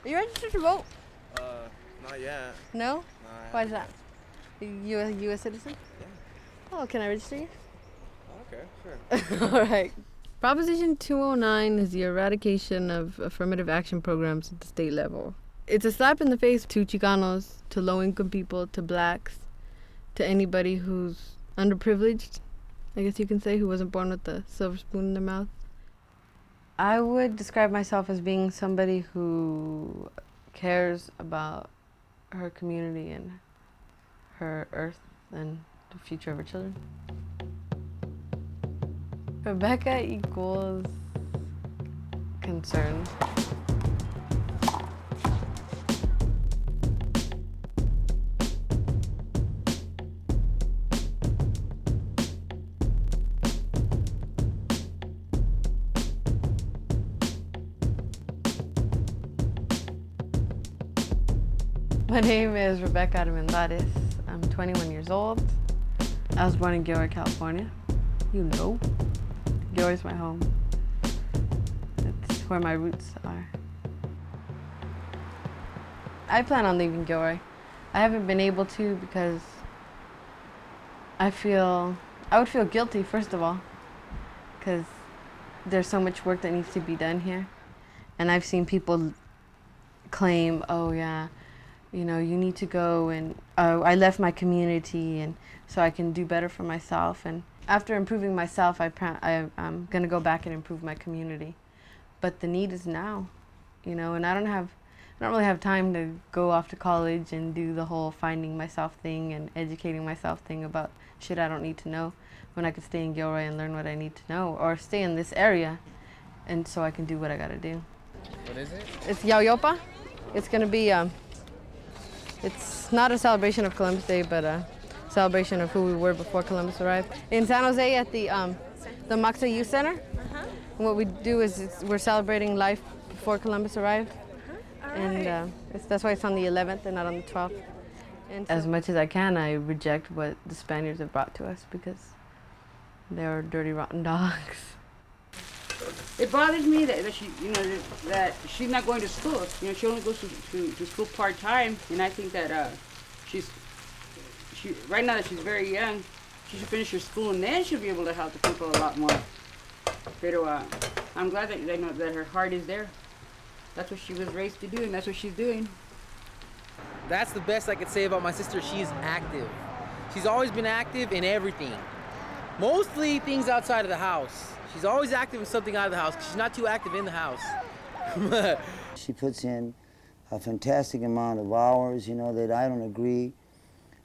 Are you registered to vote? Not yet. No? No, Why is that? You a U.S. citizen? Yeah. Oh, can I register you? Okay, sure. All right. Proposition 209 is the eradication of affirmative action programs at the state level. It's a slap in the face to Chicanos, to low-income people, to blacks, to anybody who's underprivileged, I guess you can say, who wasn't born with a silver spoon in their mouth. I would describe myself as being somebody who cares about her community and her earth and the future of her children. Rebecca equals concern. My name is Rebeca Armendariz. I'm 21 years old. I was born in Gilroy, California. You know, Gilroy's my home. It's where my roots are. I plan on leaving Gilroy. I haven't been able to because I would feel guilty, first of all, because there's so much work that needs to be done here. And I've seen people claim, oh yeah, you know, you need to go and I left my community and so I can do better for myself. And after improving myself, I'm gonna go back and improve my community. But the need is now, you know, and I don't really have time to go off to college and do the whole finding myself thing and educating myself thing about shit I don't need to know, when I could stay in Gilroy and learn what I need to know, or stay in this area and so I can do what I gotta do. What is it? It's Yaoyopa. It's gonna be it's not a celebration of Columbus Day, but a celebration of who we were before Columbus arrived. In San Jose at the Maxa Youth Center. And what we do is we're celebrating life before Columbus arrived. And that's why it's on the 11th and not on the 12th. And as much as I can, I reject what the Spaniards have brought to us because they're dirty, rotten dogs. It bothers me that she, you know, that she's not going to school. You know, she only goes to school part time, and I think that she right now that she's very young, she should finish her school and then she'll be able to help the people a lot more. Pero I'm glad that they know that her heart is there. That's what she was raised to do, and that's what she's doing. That's the best I could say about my sister. She is active. She's always been active in everything. Mostly things outside of the house. She's always active in something out of the house because she's not too active in the house. She puts in a fantastic amount of hours, you know, that I don't agree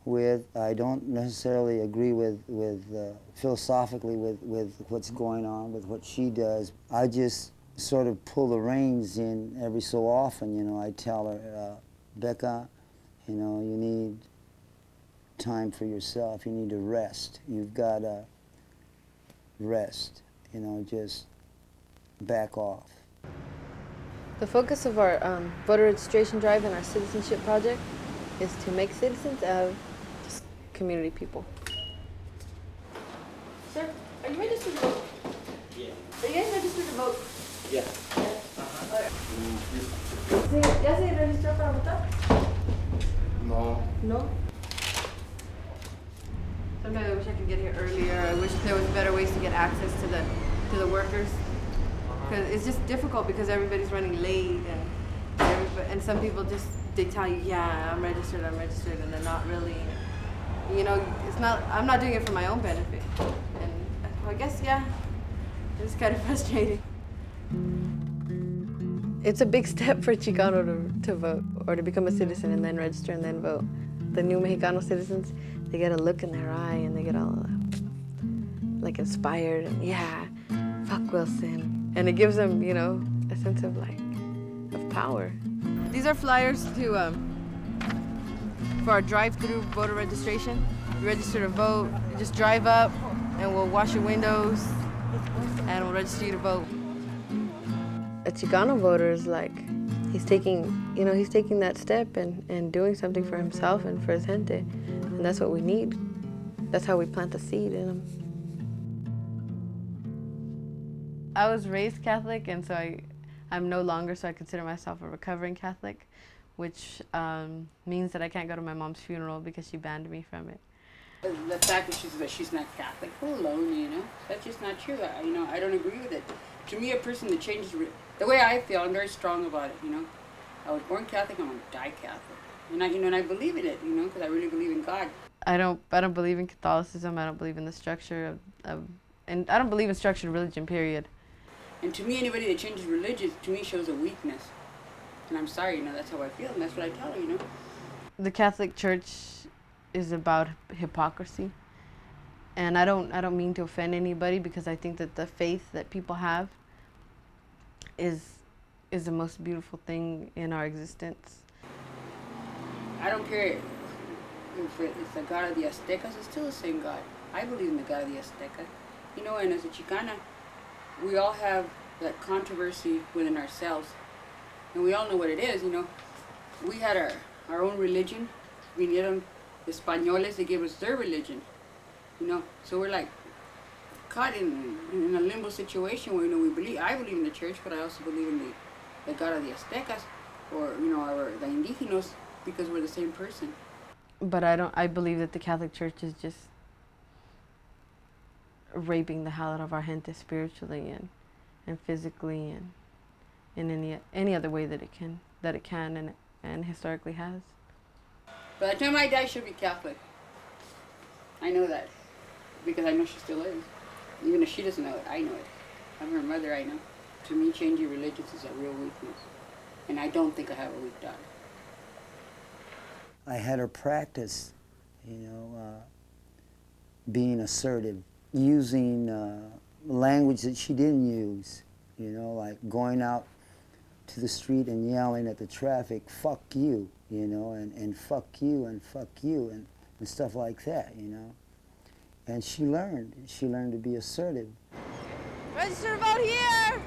with. I don't necessarily agree with philosophically with what's going on, with what she does. I just sort of pull the reins in every so often, you know. I tell her, Beca, you know, you need time for yourself. You need to rest. You've got to rest. You know, just back off. The focus of our voter registration drive and our citizenship project is to make citizens of just community people. Sir, are you registered to vote? Yeah. Are you guys registered to vote? Yeah. ¿Ya se registró para votar? No. No. Sometimes I wish I could get here earlier. I wish there was better ways to get access to the workers. Because it's just difficult because everybody's running late and some people just, they tell you, yeah, I'm registered, and they're not really, you know, I'm not doing it for my own benefit. And I guess, yeah, it's kind of frustrating. It's a big step for Chicano to vote or to become a citizen and then register and then vote. The new Mexicano citizens, they get a look in their eye and they get all like inspired and yeah, fuck Wilson. And it gives them, you know, a sense of of power. These are flyers to for our drive-through voter registration. You register to vote, you just drive up and we'll wash your windows and we'll register you to vote. A Chicano voter is like, he's taking that step and doing something for himself and for his gente. And that's what we need. That's how we plant the seed in them. I was raised Catholic, and so I'm no longer, so I consider myself a recovering Catholic, which means that I can't go to my mom's funeral because she banned me from it. The fact that she's not Catholic alone, you know, that's just not true. I don't agree with it. To me, a person that changes, the way I feel, I'm very strong about it, you know. I was born Catholic, I'm gonna die Catholic. And I believe in it, you know, because I really believe in God. I don't believe in Catholicism. I don't believe in the structure and I don't believe in structured religion, period. And to me, anybody that changes religion, to me, shows a weakness. And I'm sorry, you know, that's how I feel, and that's what I tell her, you know. The Catholic Church is about hypocrisy. And I don't mean to offend anybody, because I think that the faith that people have is the most beautiful thing in our existence. I don't care if it's the God of the Aztecas, it's still the same God. I believe in the God of the Azteca. You know, and as a Chicana, we all have that controversy within ourselves. And we all know what it is, you know. We had our own religion. Vinieron Españoles, they gave us their religion. You know, so we're like caught in a limbo situation where, you know, I believe in the church, but I also believe in the God of the Aztecas, or, you know, the Indigenos, because we're the same person. But I believe that the Catholic Church is just raping the hell out of our gente spiritually and physically and in any other way that it can and historically has. By the time I die, she'll be Catholic. I know that, because I know she still is. Even if she doesn't know it, I know it. I'm her mother, I know. To me, changing religions is a real weakness. And I don't think I have a weak daughter. I had her practice, you know, being assertive, using language that she didn't use, you know, like going out to the street and yelling at the traffic, fuck you, you know, and fuck you and stuff like that, you know. And she learned to be assertive. Register to vote here!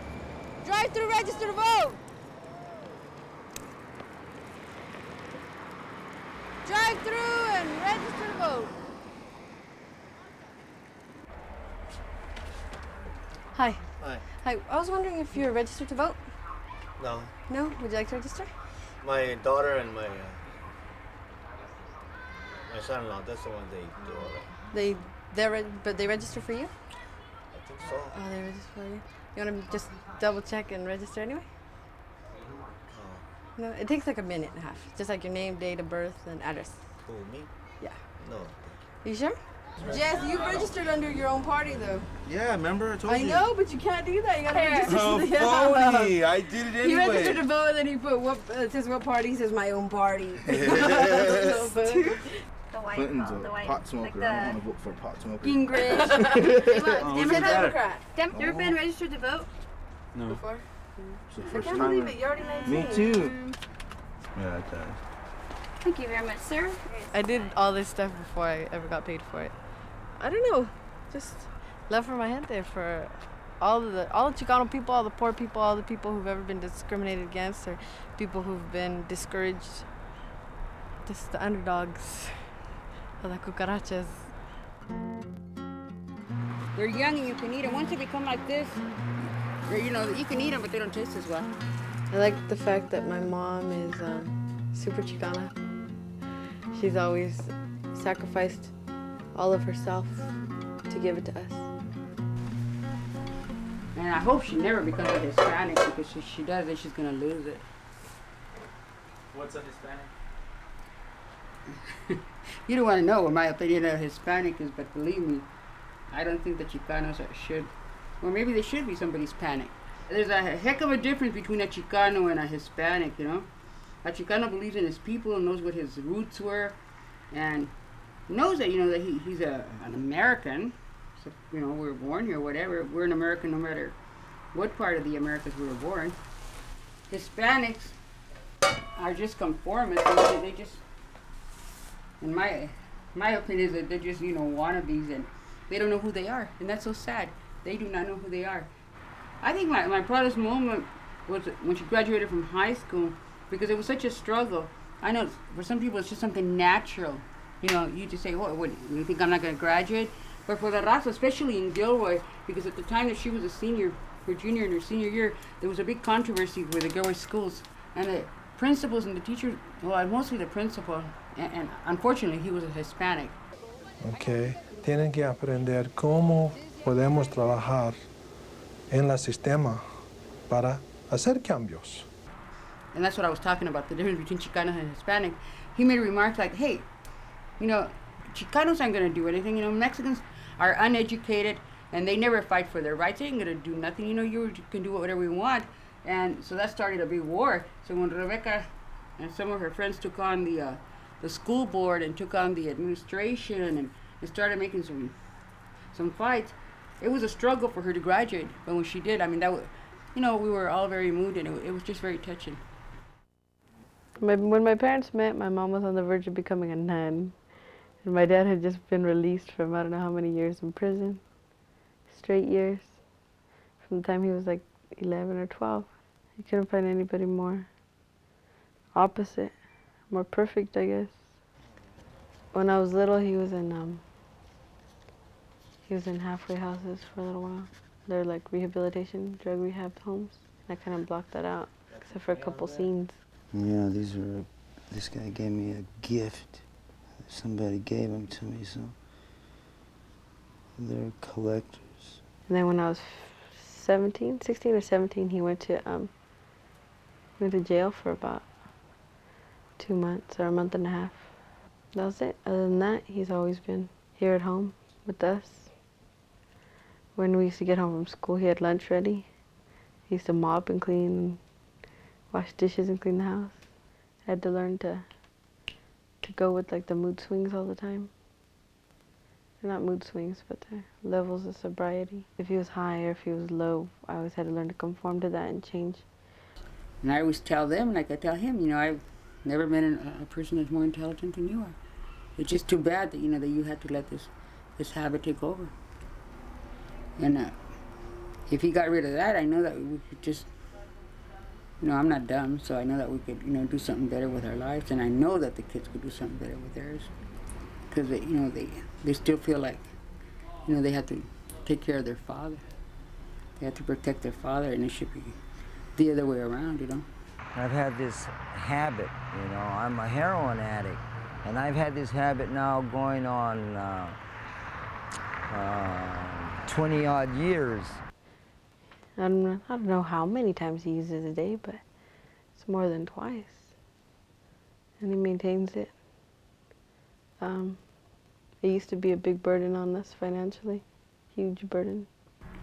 Drive through, register to vote! Drive through and register to vote. Hi. Hi. Hi, I was wondering if you're registered to vote? No. No? Would you like to register? My daughter and my son-in-law, that's the one they do all that. But they register for you? I think so. Oh, they register for you? You want to just double check and register anyway? Oh. No, it takes like a minute and a half. Just like your name, date of birth, and address. Who, me? Yeah. No. You sure? Jess, you registered under your own party though. Yeah, remember? I told you. I know, but you can't do that. You gotta register. Oh, Yeah. phony! I did it He anyway. registered to vote, and then he put it says what party? He says my own party. The white, Clinton's the a white, pot smoker. like I don't want to vote for a pot smoker. Gingrich. Who's that? Democrat. You ever been registered to vote? No. Before? It's the I first can't time. believe it. You're already 19. Me too. Yeah, it does. Thank you very much, sir. I did all this stuff before I ever got paid for it. I don't know. Just love for my gente, for all the Chicano people, all the poor people, all the people who've ever been discriminated against, or people who've been discouraged. Just the underdogs. The cucarachas. They're young and you can eat them. Once they become like this, or, you know, you can eat them, but they don't taste as well. I like the fact that my mom is super Chicana. She's always sacrificed all of herself to give it to us. And I hope she never becomes a Hispanic, because if she does, then she's going to lose it. What's a Hispanic? You don't want to know what my opinion of Hispanic is, but believe me, I don't think the Chicanos should, or maybe they should be somebody's Hispanic. There's a heck of a difference between a Chicano and a Hispanic, you know. A Chicano believes in his people and knows what his roots were, and knows that, you know, that he's an American. So, you know, we were born here, whatever. We're an American no matter what part of the Americas we were born. Hispanics are just conformists. They just, in my opinion, is that they're just, you know, wannabes, and they don't know who they are, and that's so sad. They do not know who they are. I think my proudest moment was when she graduated from high school, because it was such a struggle. I know for some people it's just something natural. You know, you just say, what, you think I'm not going to graduate? But for the raza, especially in Gilroy, because at the time that she was a senior, her junior and her senior year, there was a big controversy with the girls' schools, and the principals and the teachers, well, mostly the principal, and unfortunately he was a Hispanic. Okay, tienen que aprender cómo podemos trabajar en el sistema para hacer cambios. And that's what I was talking about, the difference between Chicanos and Hispanic. He made remarks like, hey, you know, Chicanos aren't going to do anything. You know, Mexicans are uneducated and they never fight for their rights. They ain't going to do nothing. You know, you can do whatever you want. And so that started a big war. So when Rebeca and some of her friends took on the school board and took on the administration and started making some fights, it was a struggle for her to graduate. But when she did, I mean, that was, you know, we were all very moved, and it was just very touching. When my parents met, my mom was on the verge of becoming a nun. And my dad had just been released from I don't know how many years in prison. Straight years. From the time he was like 11 or 12. He couldn't find anybody more opposite, more perfect, I guess. When I was little, he was in halfway houses for a little while. They're like rehabilitation, drug rehab homes. I kind of blocked that out, except for a couple scenes. Yeah, this guy gave me a gift. Somebody gave them to me, so they're collectors. And then when I was 16 or 17, he went to jail for about 2 months or a month and a half. That was it. Other than that, he's always been here at home with us. When we used to get home from school, he had lunch ready. He used to mop and clean and wash dishes and clean the house. I had to learn to go with like the mood swings all the time. They're not mood swings, but they're levels of sobriety. If he was high or if he was low, I always had to learn to conform to that and change. And I always tell them, like I tell him, you know, I've never met a person that's more intelligent than you are. It's just too bad that, you know, that you had to let this habit take over. And if he got rid of that, I know that we could just, you know, I'm not dumb, so I know that we could, you know, do something better with our lives, and I know that the kids could do something better with theirs, because you know, they still feel like, you know, they have to take care of their father. They have to protect their father, and it should be the other way around, you know. I've had this habit, you know, I'm a heroin addict, and I've had this habit now going on 20-odd years. I don't know how many times he uses a day, but it's more than twice. And he maintains it. It used to be a big burden on us financially, huge burden.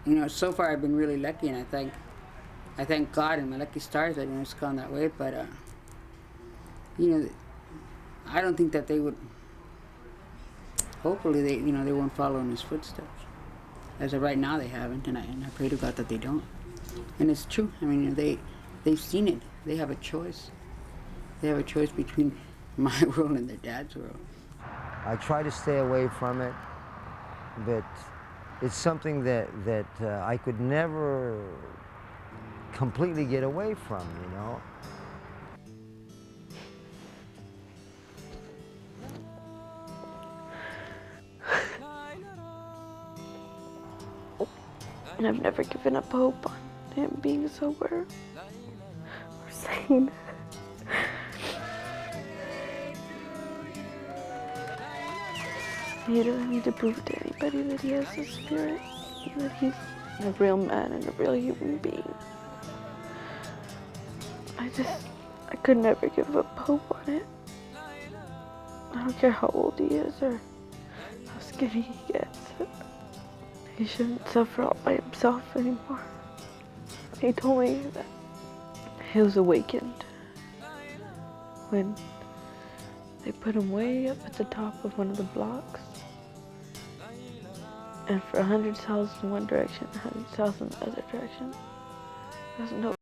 You know, so far I've been really lucky, and I thank God and my lucky stars that, you know, it's gone that way. But you know, I don't think that they would. Hopefully, they won't follow in his footsteps. As of right now, they haven't, and I pray to God that they don't. And it's true. I mean, they've seen it. They have a choice. They have a choice between my world and their dad's world. I try to stay away from it, but it's something that I could never completely get away from, you know. And I've never given up hope on him being sober or sane. He doesn't need to prove to anybody that he has a spirit, that he's a real man and a real human being. I could never give up hope on it. I don't care how old he is or how skinny he gets. He shouldn't suffer all by himself anymore. He told me that he was awakened when they put him way up at the top of one of the blocks. And for 100 cells in one direction, 100 cells in the other direction, there's no